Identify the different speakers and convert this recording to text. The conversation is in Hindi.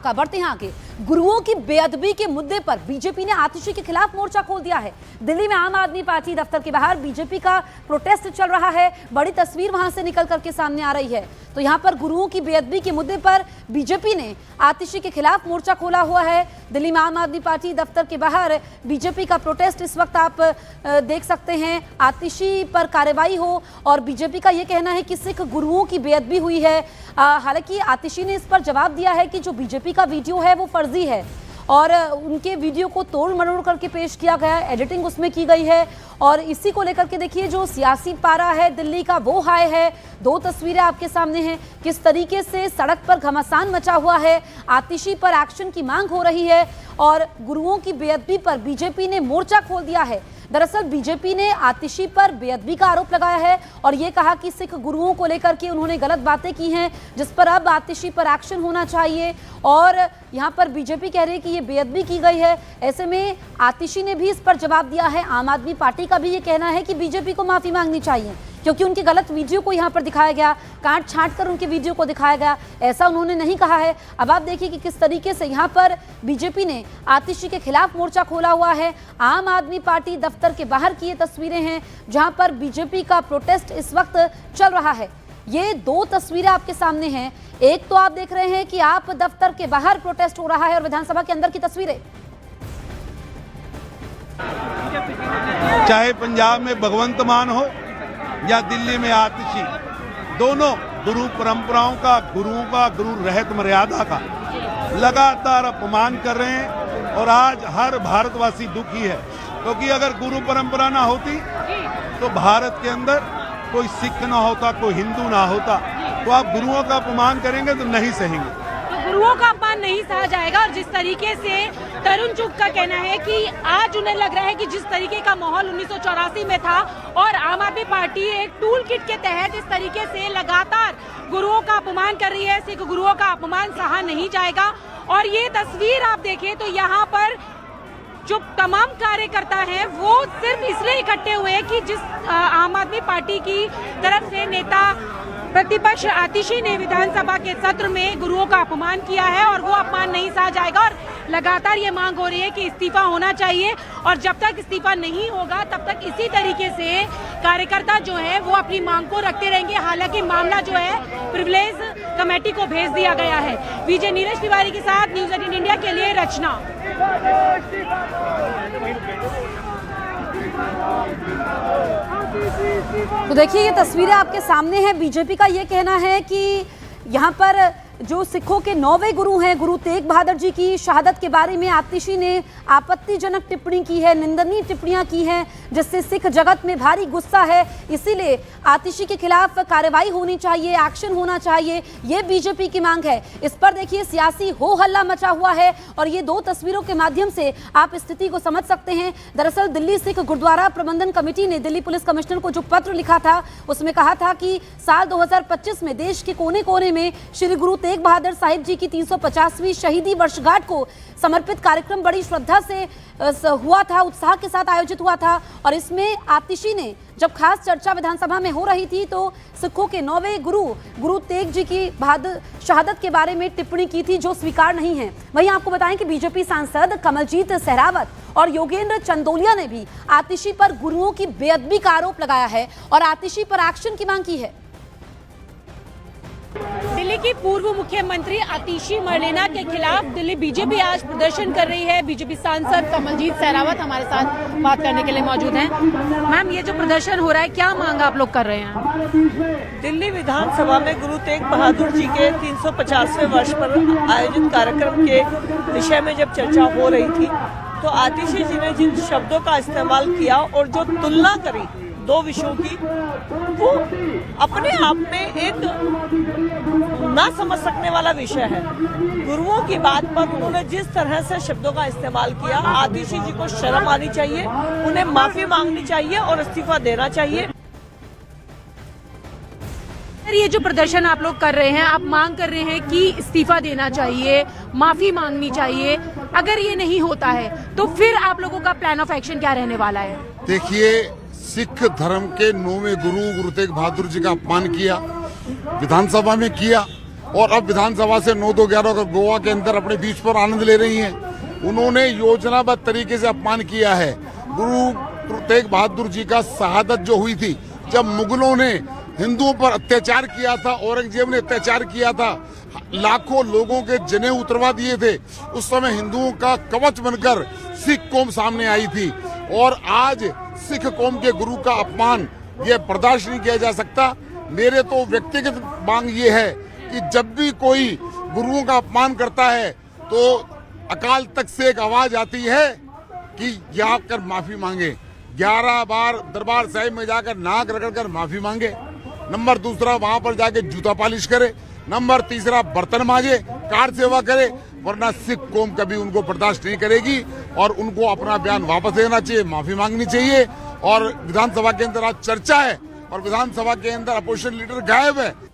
Speaker 1: बढ़ते हैं आगे। गुरुओं की बेअदबी के मुद्दे पर बीजेपी ने आतिशी के खिलाफ मोर्चा खोल दिया है। दिल्ली में आम आदमी पार्टी दफ्तर के बाहर बीजेपी का प्रोटेस्ट चल रहा है। बड़ी तस्वीर वहां से निकल करके सामने आ रही है। तो यहां पर गुरुओं की बेअदबी के मुद्दे पर बीजेपी ने आतिशी के खिलाफ मोर्चा खोला हुआ है। दिल्ली में आम आदमी पार्टी दफ्तर के बाहर बीजेपी का प्रोटेस्ट इस वक्त आप देख सकते हैं। आतिशी पर कार्रवाई हो और बीजेपी का यह कहना है कि सिख गुरुओं की बेअदबी हुई है। हालांकि आतिशी ने इस पर जवाब दिया है कि जो बीजेपी का वीडियो है वो फर्जी है और उनके वीडियो को तोड़ मरोड़ करके पेश किया गया है, एडिटिंग उसमें की गई है। और इसी को लेकर के देखिए जो सियासी पारा है दिल्ली का वो हाई है। दो तस्वीरें आपके सामने हैं, किस तरीके से सड़क पर घमासान मचा हुआ है। आतिशी पर एक्शन की मांग हो रही है और गुरुओं की बेअदबी पर बीजेपी ने मोर्चा खोल दिया है। दरअसल बीजेपी ने आतिशी पर बेअदबी का आरोप लगाया है और ये कहा कि सिख गुरुओं को लेकर के उन्होंने गलत बातें की हैं, जिस पर अब आतिशी पर एक्शन होना चाहिए। और यहाँ पर बीजेपी कह रही है कि ये बेअदबी की गई है। ऐसे में आतिशी ने भी इस पर जवाब दिया है। आम आदमी पार्टी का भी ये कहना है कि बीजेपी को माफी मांगनी चाहिए क्योंकि उनके गलत वीडियो को यहाँ पर दिखाया गया, काट छांट कर उनके वीडियो को दिखाया गया, ऐसा उन्होंने नहीं कहा है। अब आप देखिए कि किस तरीके से यहाँ पर बीजेपी ने आतिशी के खिलाफ मोर्चा खोला हुआ है। आम आदमी पार्टी दफ्तर के बाहर की ये तस्वीरें हैं जहाँ पर बीजेपी का प्रोटेस्ट इस वक्त चल रहा है। ये दो तस्वीरें आपके सामने हैं। एक तो आप देख रहे हैं कि आप दफ्तर के बाहर प्रोटेस्ट हो रहा है और विधानसभा के अंदर की तस्वीरें।
Speaker 2: चाहे पंजाब में भगवंत मान हो या दिल्ली में आतिशी, दोनों गुरु परंपराओं का, गुरुओं का, गुरु रहत मर्यादा का लगातार अपमान कर रहे हैं। और आज हर भारतवासी दुखी है क्योंकि अगर गुरु परंपरा ना होती तो भारत के अंदर कोई सिख ना होता, कोई हिंदू ना होता। तो आप गुरुओं का अपमान करेंगे तो नहीं सहेंगे।
Speaker 3: गुरुओं का अपमान नहीं सहा जाएगा। और जिस तरीके से तरुण चुग का कहना है कि आज उन्हें लग रहा है कि जिस तरीके का माहौल 1984 में था और आम आदमी पार्टी एक टूल किट के तहत इस तरीके से लगातार गुरुओं का अपमान कर रही है, सिख गुरुओं का अपमान सहा नहीं जाएगा। और ये तस्वीर आप देखें तो यहाँ पर जो तमाम कार्यकर्ता हैं वो सिर्फ इसलिए इकट्ठे हुए हैं कि जिस आम आदमी पार्टी की तरफ से नेता प्रतिपक्ष आतिशी ने विधानसभा के सत्र में गुरुओं का अपमान किया है और वो अपमान नहीं सहा जाएगा। और लगातार ये मांग हो रही है कि इस्तीफा होना चाहिए और जब तक इस्तीफा नहीं होगा तब तक इसी तरीके से कार्यकर्ता जो है वो अपनी मांग को रखते रहेंगे। हालांकि मामला जो है प्रिविलेज कमेटी को भेज दिया गया है। विजय नीरज तिवारी के साथ न्यूज़ 18 इंडिया के लिए रचना।
Speaker 1: तो देखिए ये तस्वीरें आपके सामने हैं। बीजेपी का ये कहना है कि यहाँ पर जो सिखों के 9वें गुरु हैं, गुरु तेग बहादुर जी की शहादत के बारे में आतिशी ने आपत्तिजनक टिप्पणी की है, निंदनीय टिप्पणियां की हैं, जिससे सिख जगत में भारी गुस्सा है। इसीलिए आतिशी के खिलाफ कार्रवाई होनी चाहिए, एक्शन होना चाहिए, ये बीजेपी की मांग है। इस पर देखिए सियासी हो हल्ला मचा हुआ है और ये दो तस्वीरों के माध्यम से आप स्थिति को समझ सकते हैं। दरअसल दिल्ली सिख गुरुद्वारा प्रबंधन कमेटी ने दिल्ली पुलिस कमिश्नर को जो पत्र लिखा था उसमें कहा था कि साल 2025 में देश के कोने कोने में श्री गुरु तेग बहादुर साहिब जी की 350वीं शहीदी वर्षगांठ को समर्पित कार्यक्रम बड़ी श्रद्धा से हुआ था, उत्साह के साथ आयोजित हुआ था। और इसमें आतिशी ने जब खास चर्चा विधानसभा में हो रही थी तो सिखों के 9वें गुरु तेग जी की बहादुर शहादत के बारे में टिप्पणी की थी जो स्वीकार नहीं है। वहीं आपको बताएं कि बीजेपी सांसद कमलजीत सहरावत और योगेंद्र चंदोलिया ने भी आतिशी पर गुरुओं की बेअदबी का आरोप लगाया है और आतिशी पर एक्शन की मांग की है।
Speaker 3: दिल्ली की पूर्व मुख्यमंत्री आतिशी मरलेना के खिलाफ दिल्ली बीजेपी आज प्रदर्शन कर रही है। बीजेपी सांसद कमलजीत सहरावत हमारे साथ बात करने के लिए मौजूद हैं। मैम, ये जो प्रदर्शन हो रहा है क्या मांग आप लोग कर रहे हैं?
Speaker 4: दिल्ली विधानसभा में गुरु तेग बहादुर जी के 350वें वर्ष पर आयोजित कार्यक्रम के विषय में जब चर्चा हो रही थी तो आतिशी जी ने जिन शब्दों का इस्तेमाल किया और जो तुलना करी दो विषयों की, वो अपने आप में एक ना समझ सकने वाला विषय है। गुरुओं की बात पर उन्होंने जिस तरह से शब्दों का इस्तेमाल किया, आतिशी जी को शर्म आनी चाहिए, उन्हें माफी मांगनी चाहिए और इस्तीफा देना चाहिए।
Speaker 3: ये जो प्रदर्शन आप लोग कर रहे हैं, आप मांग कर रहे हैं कि इस्तीफा देना चाहिए, माफी मांगनी चाहिए। अगर ये नहीं होता है तो फिर आप लोगों का प्लान ऑफ एक्शन क्या रहने वाला है?
Speaker 5: देखिए, सिख धर्म के 9वें गुरु तेग बहादुर जी का अपमान किया, विधानसभा में किया और अब विधानसभा से 9-2-11 को गोवा के अंदर अपने बीच पर आनंद ले रही हैं। उन्होंने योजनाबद्ध तरीके से अपमान किया है। गुरु तेग बहादुर जी का शहादत जो हुई थी, जब मुगलों ने हिंदुओं पर अत्याचार किया था, औरंगजेब ने अत्याचार किया था, लाखों लोगों के जनेऊ उतरवा दिए थे, उस समय हिंदुओं का कवच बनकर सिख कौम सामने आई थी। और आज सिख कौम के गुरु का अपमान ये बर्दाश्त नहीं किया जा सकता। मेरे तो व्यक्तिगत मांग ये है कि जब भी कोई गुरुओं का अपमान करता है तो अकाल तख्त से एक आवाज आती है कि जाकर माफी मांगे, 11 बार दरबार साहिब में जाकर नाक रगड़कर माफी मांगे। नंबर दूसरा, वहां पर जाके जूता पालिश करे। नंबर तीसरा, बर्तन मांजे, कार सेवा करे, वरना सिख कौम कभी उनको बर्दाश्त नहीं करेगी और उनको अपना बयान वापस लेना चाहिए, माफी मांगनी चाहिए। और विधानसभा के अंदर आज चर्चा है और विधानसभा के अंदर अपोजिशन लीडर गायब है।